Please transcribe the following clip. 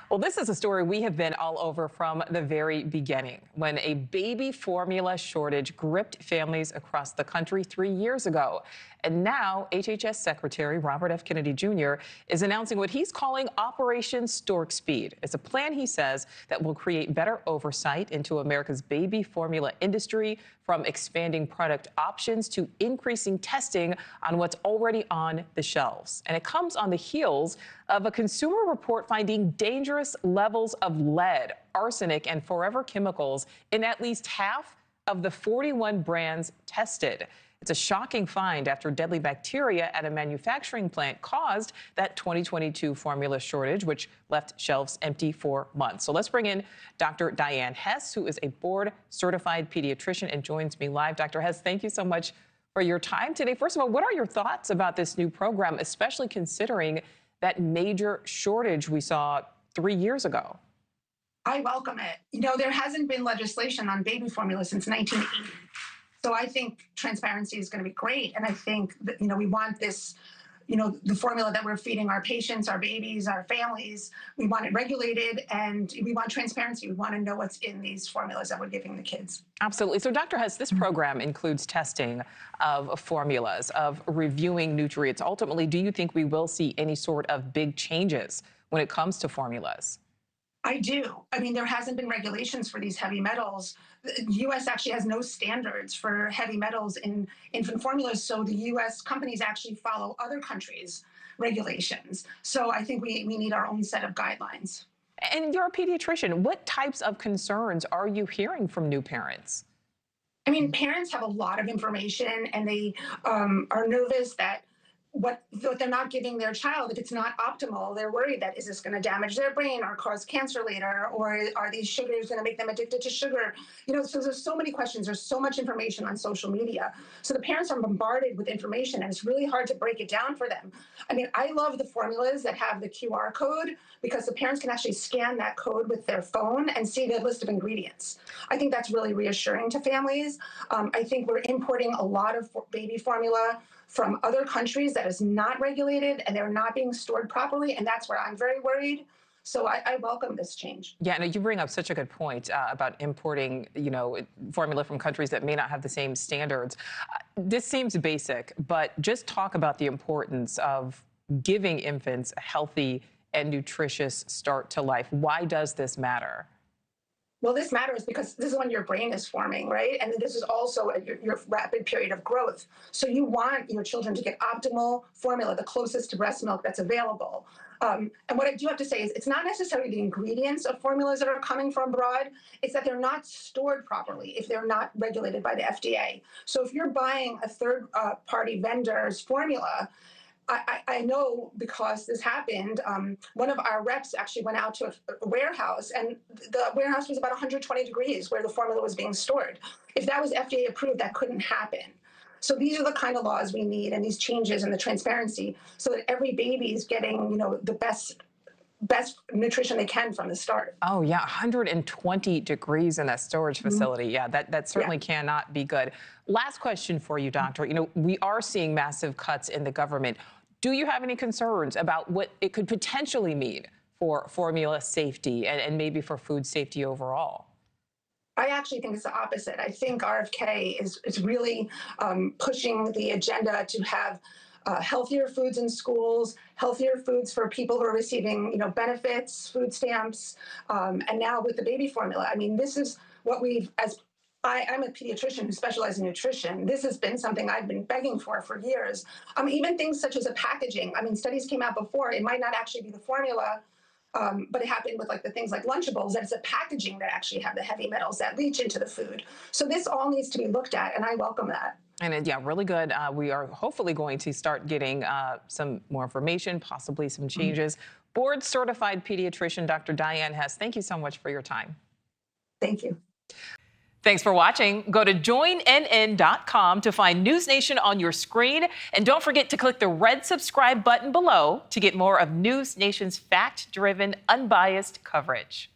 Well, this is a story we have been all over from the very beginning, when a baby formula shortage gripped families across the country 3 years ago. And now HHS Secretary Robert F. Kennedy Jr. is announcing what he's calling Operation Stork Feed. It's a plan, he says, that will create better oversight into America's baby formula industry, from expanding product options to increasing testing on what's already on the shelves. And it comes on the heels of a consumer report finding dangerous levels of lead, arsenic, and forever chemicals in at least half of the 41 brands tested. It's a shocking find after deadly bacteria at a manufacturing plant caused that 2022 formula shortage, which left shelves empty for months. So let's bring in Dr. Dyan Hes, who is a board-certified pediatrician and joins me live. Dr. Hes, thank you so much for your time today. First of all, what are your thoughts about this new program, especially considering that major shortage we saw 3 yeyears ago? I welcome it. There hasn't been legislation on baby formula since 1980. So I think transparency is going to be great. And I think that, we want this, the formula that we're feeding our patients, our babies, our families, we want it regulated, and we want transparency. We want to know what's in these formulas that we're giving the kids. Absolutely. So, Dr. Hes, this program includes testing of formulas, of reviewing nutrients. Ultimately, do you think we will see any sort of big changes when it comes to formulas? I do. There hasn't been regulations for these heavy metals. The U.S. actually has no standards for heavy metals in infant formulas, so the U.S. companies actually follow other countries' regulations. So I think we need our own set of guidelines. And you're a pediatrician. What types of concerns are you hearing from new parents? Parents have a lot of information, and they are nervous that what they're not giving their child, if it's not optimal, they're worried that is this going to damage their brain or cause cancer later, or are these sugars going to make them addicted to sugar? So there's so many questions. There's so much information on social media. So the parents are bombarded with information, and it's really hard to break it down for them. I love the formulas that have the QR code, because the parents can actually scan that code with their phone and see the list of ingredients. I think that's really reassuring to families. I think we're importing a lot of baby formula from other countries that is not regulated, and they're not being stored properly, and that's where I'm very worried. So I welcome this change. Yeah, no, you bring up such a good point about importing, formula from countries that may not have the same standards. This seems basic, but just talk about the importance of giving infants a healthy and nutritious start to life. Why does this matter? Well, this matters because this is when your brain is forming, right? And this is also your rapid period of growth. So you want your children to get optimal formula, the closest to breast milk that's available. And what I do have to say is it's not necessarily the ingredients of formulas that are coming from abroad. It's that they're not stored properly if they're not regulated by the FDA. So if you're buying a third-party vendor's formula, I know, because this happened, one of our reps actually went out to a warehouse, and the warehouse was about 120 degrees where the formula was being stored. If that was FDA approved, that couldn't happen. So these are the kind of laws we need, and these changes and the transparency, so that every baby is getting, the best nutrition they can from the start. Oh, yeah, 120 degrees in that storage facility. Yeah, that certainly cannot be good. Last question for you, doctor. We are seeing massive cuts in the government. Do you have any concerns about what it could potentially mean for formula safety and maybe for food safety overall? I actually think it's the opposite. I think RFK is really pushing the agenda to have healthier foods in schools, healthier foods for people who are receiving, benefits, food stamps, and now with the baby formula. This is what I'm a pediatrician who specializes in nutrition. This has been something I've been begging for years. Even things such as a packaging. Studies came out before. It might not actually be the formula, but it happened with the things like Lunchables, that it's a packaging that actually have the heavy metals that leach into the food. So this all needs to be looked at, and I welcome that. And yeah, really good. We are hopefully going to start getting some more information, possibly some changes. Board-certified pediatrician Dr. Dyan Hes, thank you so much for your time. Thank you. Thanks for watching. Go to joinnn.com to find NewsNation on your screen. And don't forget to click the red subscribe button below to get more of NewsNation's fact-driven, unbiased coverage.